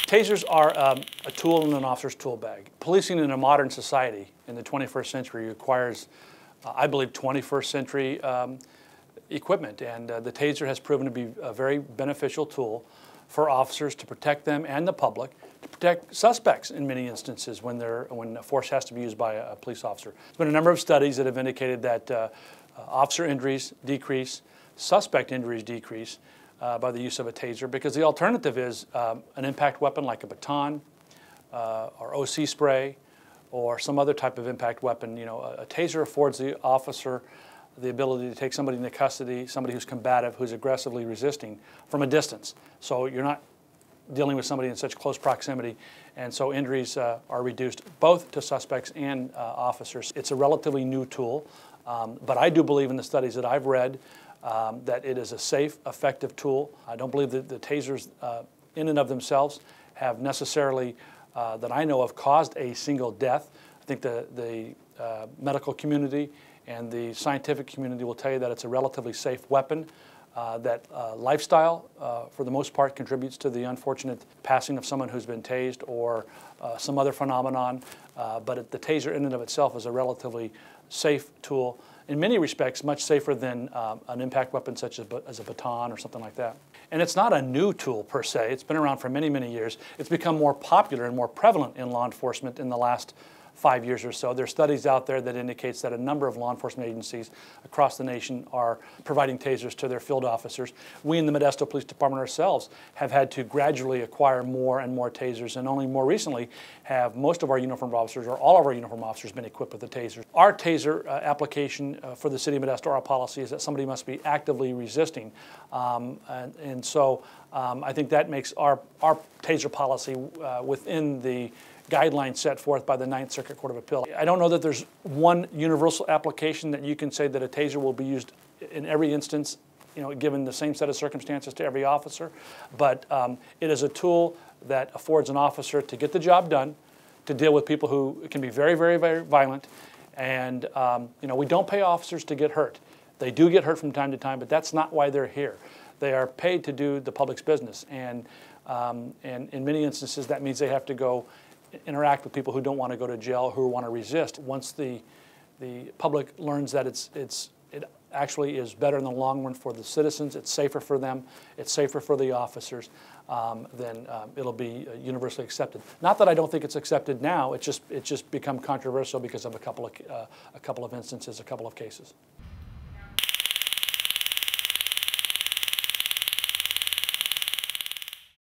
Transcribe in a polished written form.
Tasers are a tool in an officer's tool bag. Policing in a modern society in the 21st century requires, I believe, 21st century equipment, and the taser has proven to be a very beneficial tool for officers to protect them and the public, to protect suspects in many instances when force has to be used by a police officer. There's been a number of studies that have indicated that officer injuries decrease, suspect injuries decrease by the use of a taser, because the alternative is an impact weapon like a baton or OC spray or some other type of impact weapon. You know, a taser affords the officer the ability to take somebody into custody, somebody who's combative, who's aggressively resisting, from a distance. So you're not dealing with somebody in such close proximity, and so injuries are reduced both to suspects and officers. It's a relatively new tool, but I do believe in the studies that I've read that it is a safe, effective tool. I don't believe that the tasers in and of themselves have necessarily, that I know of, caused a single death. I think the medical community and the scientific community will tell you that it's a relatively safe weapon, that lifestyle, for the most part, contributes to the unfortunate passing of someone who's been tased or some other phenomenon, but the taser in and of itself is a relatively safe tool, in many respects much safer than an impact weapon such as a baton or something like that. And it's not a new tool per se. It's been around for many, many years. It's become more popular and more prevalent in law enforcement in the last 5 years or so. There are studies out there that indicates that a number of law enforcement agencies across the nation are providing tasers to their field officers. We in the Modesto Police Department ourselves have had to gradually acquire more and more tasers, and only more recently have most of our uniformed officers, or all of our uniformed officers, been equipped with a taser. Our taser application for the City of Modesto, our policy is that somebody must be actively resisting. And so I think that makes our taser policy within the guidelines set forth by the Ninth Circuit Court of Appeal. I don't know that there's one universal application that you can say that a taser will be used in every instance, you know, given the same set of circumstances to every officer, but it is a tool that affords an officer to get the job done, to deal with people who can be very, very, very violent, and you know, we don't pay officers to get hurt. They do get hurt from time to time, but that's not why they're here. They are paid to do the public's business, and in many instances that means they have to go interact with people who don't want to go to jail, who want to resist. Once the public learns that it actually is better in the long run for the citizens, it's safer for them, it's safer for the officers, then it'll be universally accepted. Not that I don't think it's accepted now, it's just become controversial because of a couple of instances, a couple of cases.